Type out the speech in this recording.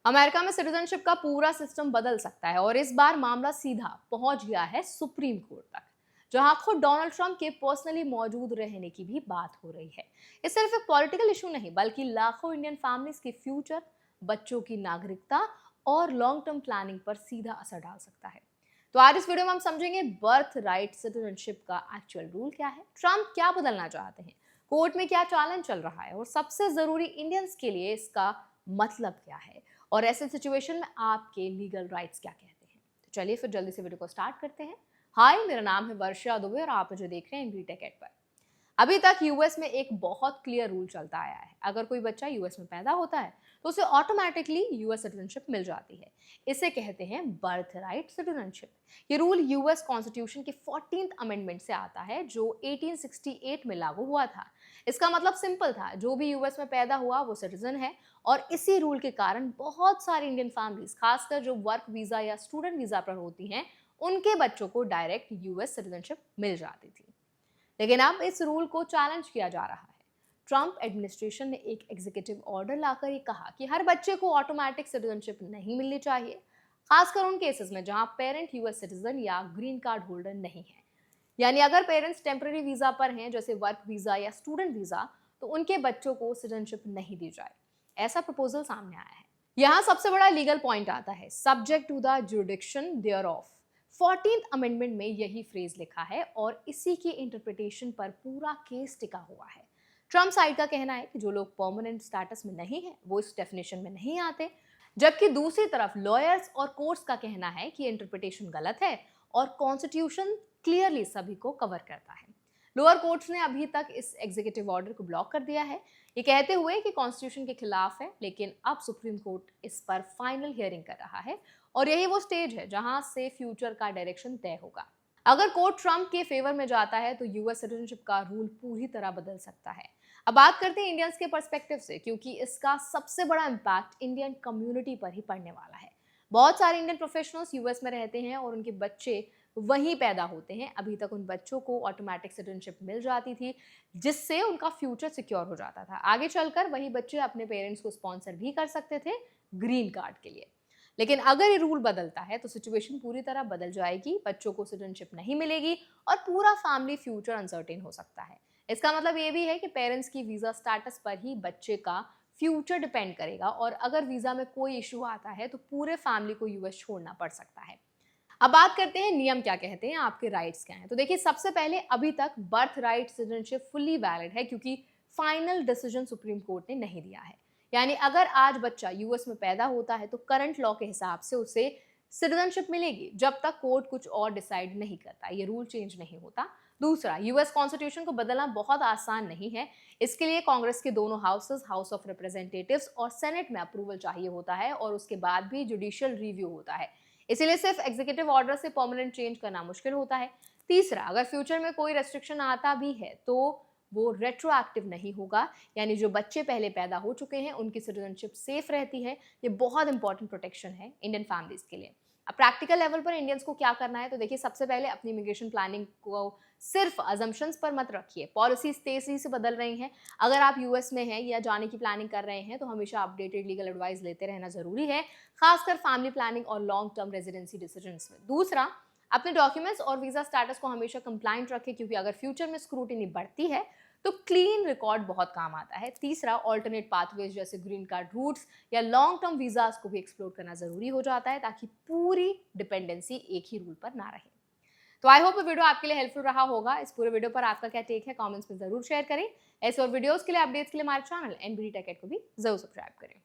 America में citizenship का पूरा सिस्टम बदल सकता है और इस बार मामला सीधा पहुंच गया है सुप्रीम कोर्ट तक, जहां खुद डोनाल्ड ट्रंप के पर्सनली मौजूद रहने की भी बात हो रही है। ये सिर्फ एक पॉलिटिकल इशू नहीं, बल्कि लाखों इंडियन फैमिलीज के फ्यूचर, बच्चों की नागरिकता और लॉन्ग टर्म प्लानिंग पर सीधा असर डाल सकता है। तो आज इस वीडियो में हम समझेंगे बर्थ राइट सिटीजनशिप का एक्चुअल रूल क्या है, ट्रंप क्या बदलना चाहते हैं, कोर्ट में क्या चालन चल रहा है और सबसे जरूरी इंडियंस के लिए इसका मतलब क्या है, और ऐसे सिचुएशन में आपके लीगल राइट्स क्या कहते हैं। तो चलिए फिर जल्दी से वीडियो को स्टार्ट करते हैं। हाय, मेरा नाम है वर्षा दुबे और आप मुझे देख रहे हैं एनबी टेक पर। अभी तक यूएस में एक बहुत क्लियर रूल चलता आया है, अगर कोई बच्चा यूएस में पैदा होता है तो उसे ऑटोमेटिकली यूएस सिटीजनशिप मिल जाती है। इसे कहते हैं बर्थ राइट सिटीजनशिप। ये रूल यूएस कॉन्स्टिट्यूशन के 14th अमेंडमेंट से आता है, जो 1868 में लागू हुआ था। इसका मतलब सिंपल था, जो भी यूएस में पैदा हुआ वो सिटीजन है। और इसी रूल के कारण बहुत सारी इंडियन फैमिलीज, खासकर जो वर्क वीजा या स्टूडेंट वीजा पर होती हैं, उनके बच्चों को डायरेक्ट यूएस सिटीजनशिप मिल जाती थी। लेकिन अब इस रूल को चैलेंज किया जा रहा है। ट्रंप एडमिनिस्ट्रेशन ने एक एग्जीक्यूटिव ऑर्डर लाकर ये कहा कि हर बच्चे को ऑटोमेटिक सिटीजनशिप नहीं मिलनी चाहिए, खासकर उन केसेस में जहां पेरेंट यूएस सिटीजन या ग्रीन कार्ड होल्डर नहीं है। यानी अगर पेरेंट्स टेम्पररी वीजा पर हैं, जैसे वर्क वीजा या स्टूडेंट वीजा, तो उनके बच्चों को सिटीजनशिप नहीं दी जाए। ऐसा प्रपोजल सामने आया है। यहाँ सबसे बड़ा लीगल पॉइंट आता है, subject to the jurisdiction thereof. 14th amendment में यही फ्रेज लिखा है और इसी की इंटरप्रिटेशन पर पूरा केस टिका हुआ है। ट्रम्प साइड का कहना है कि जो लोग परमानेंट स्टेटस में नहीं है वो इस डेफिनेशन में नहीं आते, जबकि दूसरी तरफ लॉयर्स और कोर्ट्स का कहना है कि इंटरप्रिटेशन गलत है और कॉन्स्टिट्यूशन क्लियरली सभी को कवर करता है। लोअर कोर्ट्स ने अभी तक इस एग्जीक्यूटिव ऑर्डर को ब्लॉक कर दिया है, ये कहते हुए कि कॉन्स्टिट्यूशन के खिलाफ है। लेकिन अब सुप्रीम कोर्ट इस पर फाइनल हियरिंग कर रहा है और यही वो स्टेज है जहां से फ्यूचर का डायरेक्शन तय होगा। अगर कोर्ट ट्रंप के फेवर में जाता है तो यूएस सिटीजनशिप का रूल पूरी तरह बदल सकता है। अब बात करते हैं इंडियंस के पर्सपेक्टिव से, क्योंकि इसका सबसे बड़ा इम्पैक्ट इंडियन कम्युनिटी पर ही पड़ने वाला है। बहुत सारे इंडियन प्रोफेशनल्स यूएस में रहते हैं और उनके बच्चे वहीं पैदा होते हैं। अभी तक उन बच्चों को ऑटोमेटिक सिटीजनशिप मिल जाती थी, जिससे उनका फ्यूचर सिक्योर हो जाता था। आगे चलकर वही बच्चे अपने पेरेंट्स को स्पॉन्सर भी कर सकते थे ग्रीन कार्ड के लिए। लेकिन अगर ये रूल बदलता है तो सिचुएशन पूरी तरह बदल जाएगी, बच्चों को सिटीजनशिप नहीं मिलेगी और पूरा फैमिली फ्यूचर अनसर्टेन हो सकता है। इसका मतलब ये भी है कि पेरेंट्स की वीजा स्टेटस पर ही बच्चे का फ्यूचर डिपेंड करेगा और अगर वीजा में कोई इशू आता है तो पूरे फैमिली को यूएस छोड़ना पड़ सकता है। अब बात करते हैं नियम क्या कहते हैं, आपके राइट्स क्या हैं। तो देखिए, सबसे पहले अभी तक birth right citizenship fully valid है, क्योंकि फाइनल डिसीजन सुप्रीम कोर्ट ने नहीं दिया है। यानी अगर आज बच्चा यूएस में पैदा होता है तो करंट लॉ के हिसाब से उसे सिटीजनशिप मिलेगी, जब तक कोर्ट कुछ और डिसाइड नहीं करता। ये रूल चेंज नहीं होता। दूसरा, यूएस कॉन्स्टिट्यूशन को बदलना बहुत आसान नहीं है। इसके लिए कांग्रेस के दोनों हाउसेस, हाउस ऑफ रिप्रेजेंटेटिव्स और सेनेट में अप्रूवल चाहिए होता है और उसके बाद भी जुडिशियल रिव्यू होता है। इसीलिए सिर्फ एग्जीक्यूटिव ऑर्डर से परमानेंट चेंज करना मुश्किल होता है। तीसरा, अगर फ्यूचर में कोई रेस्ट्रिक्शन आता भी है तो वो रेट्रोएक्टिव नहीं होगा, यानी जो बच्चे पहले पैदा हो चुके हैं उनकी सिटीजनशिप सेफ रहती है। ये बहुत इंपॉर्टेंट प्रोटेक्शन है इंडियन फैमिलीज के लिए। अब प्रैक्टिकल लेवल पर इंडियंस को क्या करना है, तो देखिए, सबसे पहले अपनी इमिग्रेशन प्लानिंग को सिर्फ अजम्पशंस पर मत रखिए। पॉलिसीज तेजी से बदल रही हैं। अगर आप यूएस में हैं या जाने की प्लानिंग कर रहे हैं तो हमेशा अपडेटेड लीगल एडवाइस लेते रहना जरूरी है, खासकर फैमिली प्लानिंग और लॉन्ग टर्म रेजिडेंसी डिसीजंस में। दूसरा, अपने डॉक्यूमेंट्स और वीजा स्टेटस को हमेशा कंप्लाइंट रखें, क्योंकि अगर फ्यूचर में स्क्रूटिनी बढ़ती है तो क्लीन रिकॉर्ड बहुत काम आता है। तीसरा, ऑल्टरनेट पाथवेज जैसे ग्रीन कार्ड रूट्स या लॉन्ग टर्म वीजास को भी एक्सप्लोर करना जरूरी हो जाता है, ताकि पूरी डिपेंडेंसी एक ही रूल पर ना रहे। तो आई होप ये वीडियो आपके लिए हेल्पफुल रहा होगा। इस पूरे वीडियो पर आपका क्या टेक है, कमेंट्स में जरूर शेयर करें। ऐसे और वीडियोस के लिए, अपडेट्स के लिए हमारे चैनल एनबीडी टेक को भी जरूर सब्सक्राइब करें।